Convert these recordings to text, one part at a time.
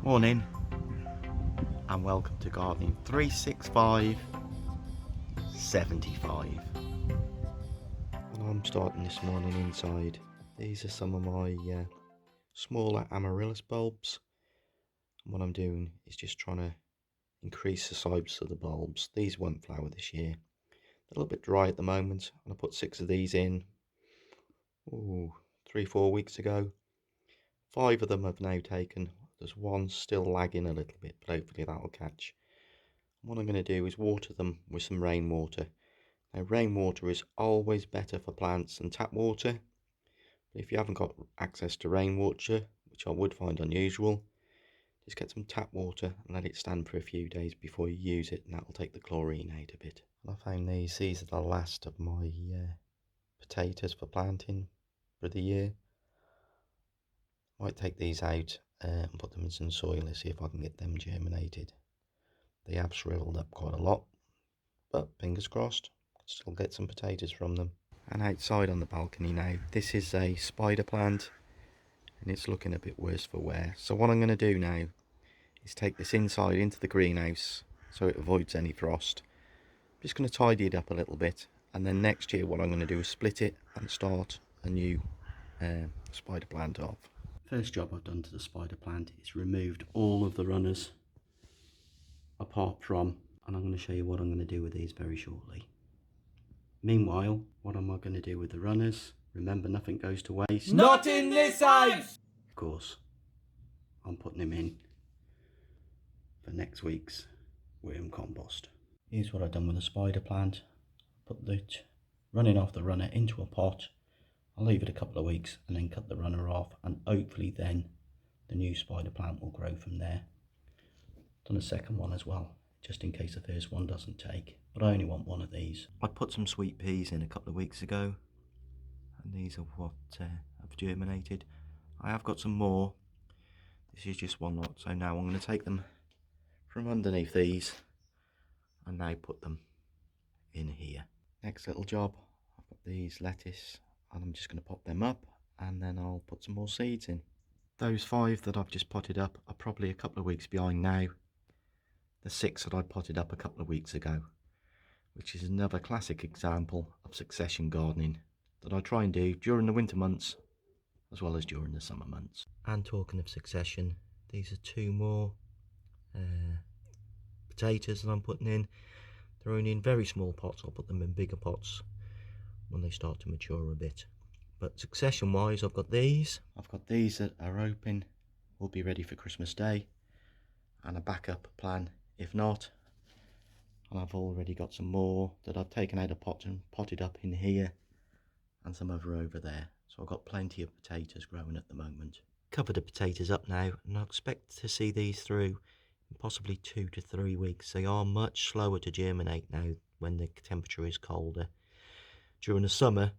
Morning and welcome to Gardening 365 75. And I'm starting this morning inside. These are some of my smaller amaryllis bulbs. And what I'm doing is just trying to increase the size of the bulbs. These won't flower this year. They're a little bit dry at the moment, and I put 6 of these in 3-4 weeks ago. 5 of them have now taken. There's one still lagging a little bit, but hopefully that'll catch. What I'm going to do is water them with some rainwater. Now, rainwater is always better for plants than tap water. But if you haven't got access to rainwater, which I would find unusual, just get some tap water and let it stand for a few days before you use it, and that'll take the chlorine out a bit. And I found these are the last of my potatoes for planting for the year. Might take these out and put them in some soil and see if I can get them germinated. They have shriveled up quite a lot, but fingers crossed, still get some potatoes from them. And outside on the balcony now, this is a spider plant and it's looking a bit worse for wear. So what I'm going to do now is take this inside into the greenhouse so it avoids any frost. I'm just going to tidy it up a little bit, and then next year what I'm going to do is split it and start a new spider plant off. First job I've done to the spider plant is removed all of the runners apart from, and I'm going to show you what I'm going to do with these very shortly. Meanwhile, what am I going to do with the runners? Remember, nothing goes to waste. Not in this house! Of course, I'm putting them in for next week's worm compost. Here's what I've done with the spider plant. Put the running off the runner into a pot. I'll leave it a couple of weeks and then cut the runner off, and hopefully then the new spider plant will grow from there. Done a second one as well, just in case the first one doesn't take, but I only want one of these. I put some sweet peas in a couple of weeks ago, and these are what have germinated. I have got some more. This is just one lot, so now I'm going to take them from underneath these and now put them in here. Next little job, I've got these lettuce and I'm just going to pop them up, and then I'll put some more seeds in. Those 5 that I've just potted up are probably a couple of weeks behind now the 6 that I potted up a couple of weeks ago, which is another classic example of succession gardening that I try and do during the winter months as well as during the summer months. And talking of succession, these are 2 more potatoes that I'm putting in. They're only in very small pots. I'll put them in bigger pots when they start to mature a bit. But succession wise, I've got these that are open, will be ready for Christmas Day, and a backup plan if not. And I've already got some more that I've taken out of pot and potted up in here, and some over there. So I've got plenty of potatoes growing at the moment. Cover the potatoes up now, and I expect to see these through in possibly 2 to 3 weeks. They are much slower to germinate now when the temperature is colder. During the summer,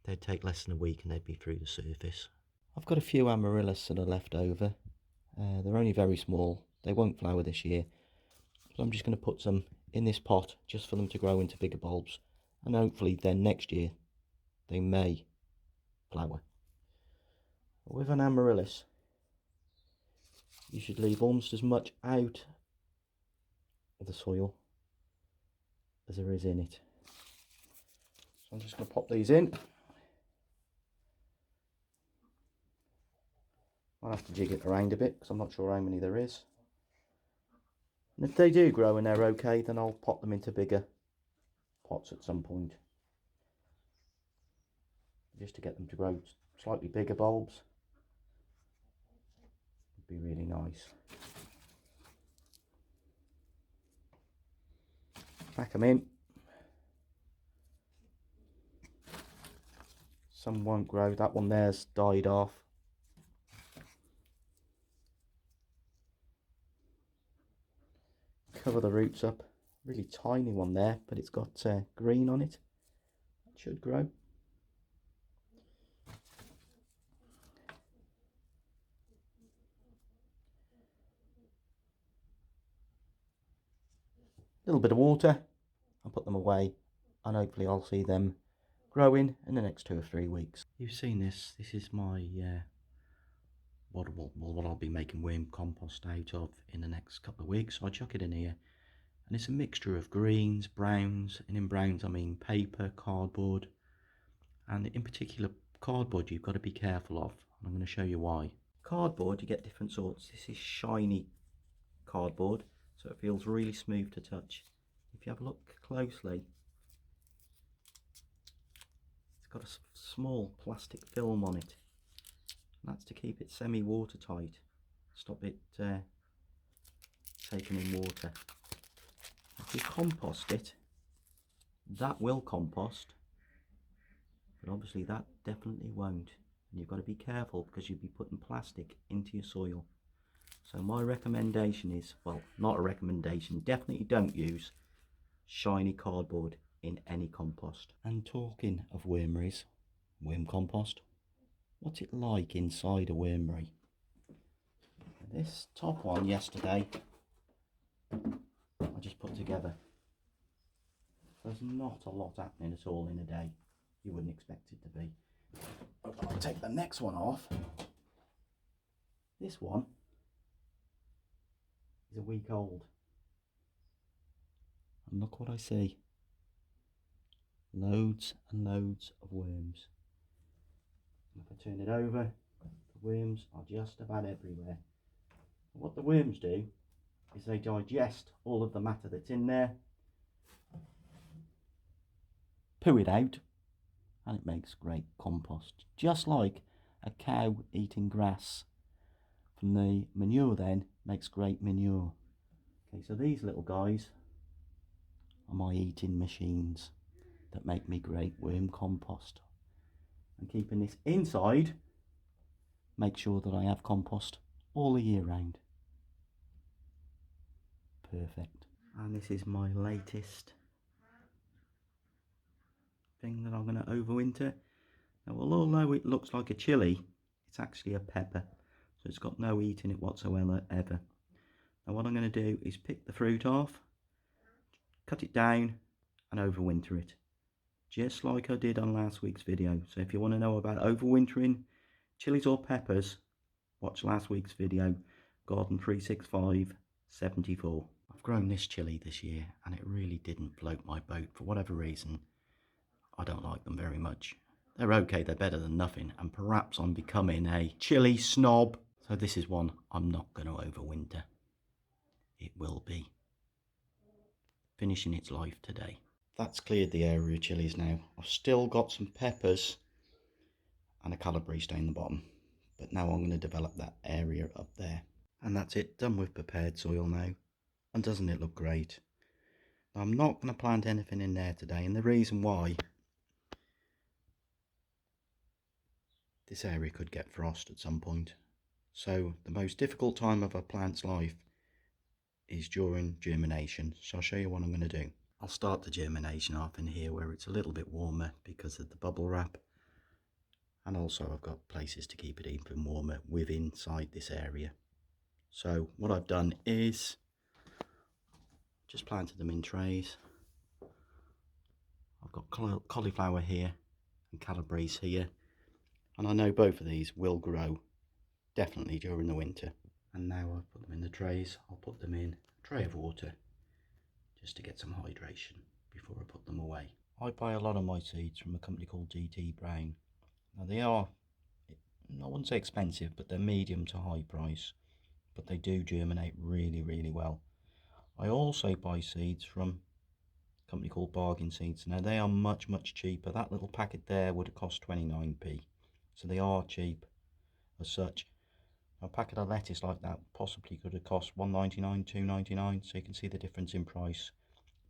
they'd take less than a week and they'd be through the surface. I've got a few amaryllis that are left over. They're only very small. They won't flower this year. So I'm just going to put some in this pot just for them to grow into bigger bulbs. And hopefully then next year they may flower. With an amaryllis, you should leave almost as much out of the soil as there is in it. So I'm just going to pop these in. I'll have to jig it around a bit because I'm not sure how many there is. And if they do grow and they're okay, then I'll pop them into bigger pots at some point, just to get them to grow slightly bigger bulbs. Would be really nice. Pack them in. Some won't grow. That one there's died off. Cover the roots up. Really tiny one there, but it's got green on it. It should grow. A little bit of water. I'll put them away, and hopefully I'll see them growing in the next 2 or 3 weeks. You've seen this. This is my what I'll be making worm compost out of in the next couple of weeks. So I chuck it in here, and it's a mixture of greens, browns, and in browns I mean paper, cardboard, and in particular cardboard you've got to be careful of. I'm going to show you why. Cardboard, you get different sorts. This is shiny cardboard, so it feels really smooth to touch. If you have a look closely, it's got a small plastic film on it, and that's to keep it semi-watertight, stop it taking in water. If you compost it, that will compost, but obviously that definitely won't, and you've got to be careful because you'll be putting plastic into your soil. So my recommendation is, well, not a recommendation, definitely don't use shiny cardboard in any compost. And talking of wormeries, worm compost, what's it like inside a wormery? This top one yesterday I just put together. There's not a lot happening at all in a day. You wouldn't expect it to be. I'll take the next one off. This one is a week old. And look what I see. Loads and loads of worms. And if I turn it over, the worms are just about everywhere. And what the worms do is they digest all of the matter that's in there, poo it out, and it makes great compost. Just like a cow eating grass from the manure then makes great manure. Okay, so these little guys are my eating machines that make me great worm compost. And keeping this inside make sure that I have compost all the year round. Perfect. And this is my latest thing that I'm going to overwinter. Now, although it looks like a chilli, it's actually a pepper, so it's got no heat in it whatsoever. Now what I'm going to do is pick the fruit off, cut it down and overwinter it, just like I did on last week's video. So if you want to know about overwintering chilies or peppers, watch last week's video, Garden 365 74. I've grown this chilli this year and it really didn't float my boat. For whatever reason, I don't like them very much. They're okay, they're better than nothing, and perhaps I'm becoming a chilli snob. So this is one I'm not going to overwinter. It will be finishing its life today. That's cleared the area of chilies now. I've still got some peppers and a calabrese down the bottom, but now I'm going to develop that area up there. And that's it, done with prepared soil now. And doesn't it look great? Now, I'm not going to plant anything in there today, and the reason why, this area could get frost at some point. So the most difficult time of a plant's life is during germination. So I'll show you what I'm going to do. I'll start the germination off in here where it's a little bit warmer because of the bubble wrap, and also I've got places to keep it even warmer within inside this area. So what I've done is just planted them in trays. I've got cauliflower here and calabrese here, and I know both of these will grow definitely during the winter. And now I've put them in the trays, I'll put them in a tray of water just to get some hydration before I put them away. I buy a lot of my seeds from a company called DT Brown. Now they are, I wouldn't say expensive, but they're medium to high price, but they do germinate really, really well. I also buy seeds from a company called Bargain Seeds. Now they are much, much cheaper. That little packet there would have cost 29p, so they are cheap as such. A packet of lettuce like that possibly could have cost £1.99, £2.99, so you can see the difference in price.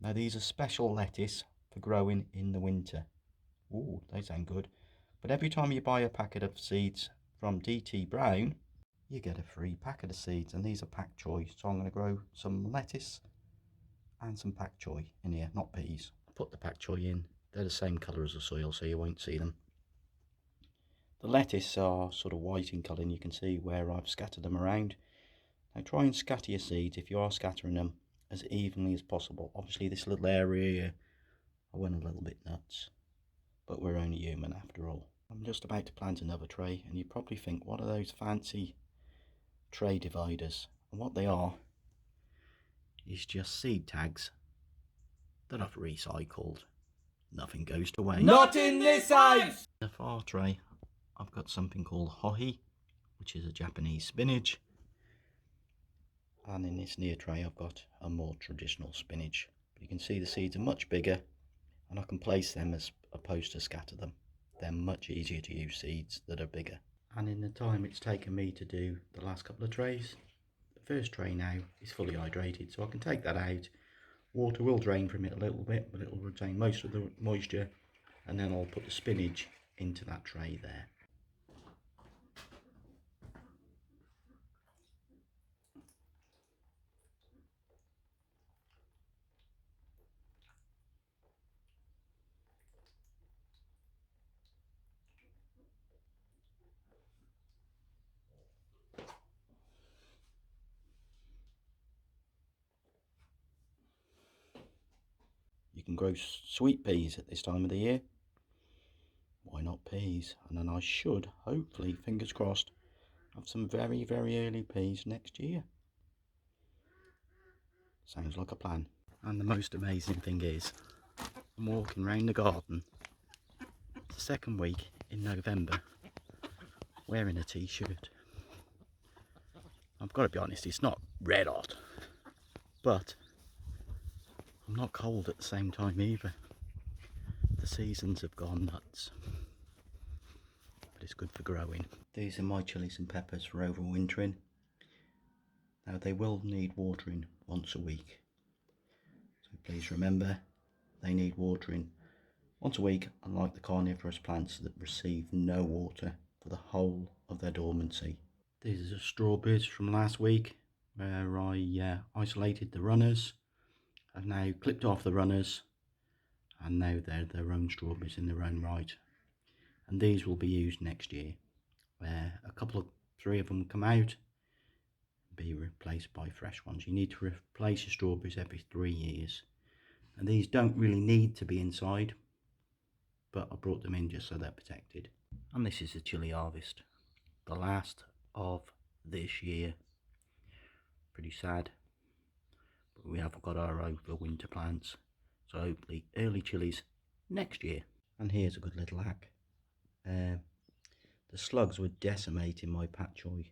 Now these are special lettuce for growing in the winter. Ooh, they sound good. But every time you buy a packet of seeds from DT Brown, you get a free packet of seeds, and these are pak choi. So I'm going to grow some lettuce and some pak choi in here, not peas. Put the pak choi in. They're the same colour as the soil, so you won't see them. The lettuce are sort of white in colour, and you can see where I've scattered them around. Now try and scatter your seeds, if you are scattering them, as evenly as possible. Obviously this little area, I went a little bit nuts. but we're only human after all. I'm just about to plant another tray, and you probably think, what are those fancy tray dividers? And what they are is just seed tags that I've recycled. Nothing goes to waste. Not in this house! In the far tray, I've got something called hohi, which is a Japanese spinach. And in this near tray, I've got a more traditional spinach. But you can see the seeds are much bigger, and I can place them as opposed to scatter them. They're much easier to use seeds that are bigger. And in the time it's taken me to do the last couple of trays, the first tray now is fully hydrated, so I can take that out. Water will drain from it a little bit, but it will retain most of the moisture, and then I'll put the spinach into that tray there. You can grow sweet peas at this time of the year. Why not peas? And then I should, hopefully, fingers crossed, have some very, very early peas next year. Sounds like a plan. And the most amazing thing is, I'm walking around the garden, the second week in November, wearing a t-shirt. I've got to be honest, it's not red hot, but I'm not cold at the same time either. The seasons have gone nuts, but it's good for growing. These are my chilies and peppers for overwintering. Now they will need watering once a week, so please remember they need watering once a week, unlike the carnivorous plants that receive no water for the whole of their dormancy. These are strawberries from last week where I isolated the runners. I've now clipped off the runners, and now they're their own strawberries in their own right. And these will be used next year, where three of them come out and be replaced by fresh ones. You need to replace your strawberries every 3 years. And these don't really need to be inside, but I brought them in just so they're protected. And this is the chili harvest, the last of this year. Pretty sad, but we have got our overwinter plants, so hopefully early chilies next year. And here's a good little hack. The slugs were decimating my pak choi,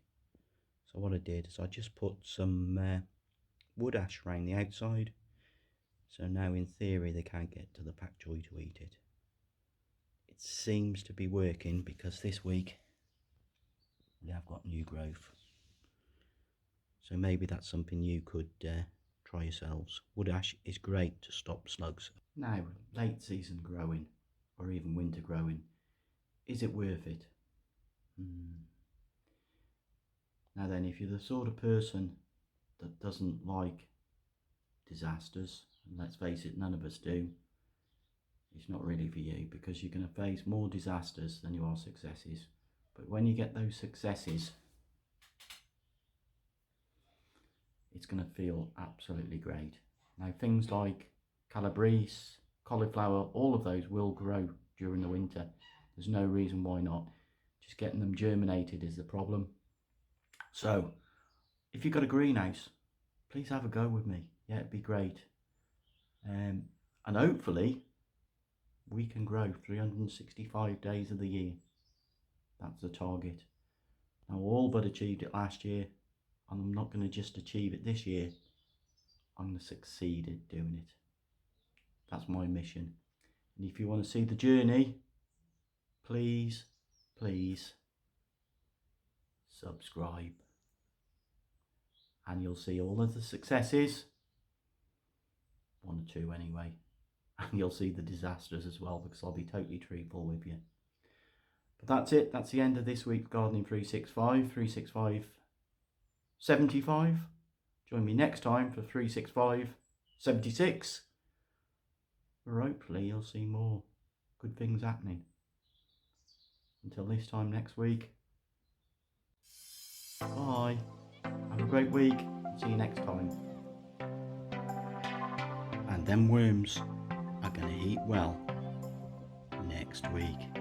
so what I did is I just put some wood ash around the outside, so now in theory they can't get to the pak choi to eat it. It seems to be working because this week we have got new growth, so maybe that's something you could try yourselves. Wood ash is great to stop slugs. Now, late season growing or even winter growing, is it worth it? Now then, if you're the sort of person that doesn't like disasters, and let's face it, none of us do, it's not really for you, because you're going to face more disasters than you are successes. But when you get those successes, it's going to feel absolutely great. Now things like calabrese, cauliflower, all of those will grow during the winter. There's no reason why not. Just getting them germinated is the problem. So if you've got a greenhouse, please have a go with me. Yeah, it'd be great. And hopefully we can grow 365 days of the year. That's the target. Now all but achieved it last year, and I'm not going to just achieve it this year. I'm going to succeed at doing it. That's my mission. And if you want to see the journey, please subscribe, and you'll see all of the successes, one or two anyway, and you'll see the disasters as well, because I'll be totally truthful with you. But that's it. That's the end of this week's Gardening 365 75. Join me next time for 365 76, where hopefully you'll see more good things happening. Until this time next week, bye. Have a great week. See you next time. And them worms are going to eat well next next week.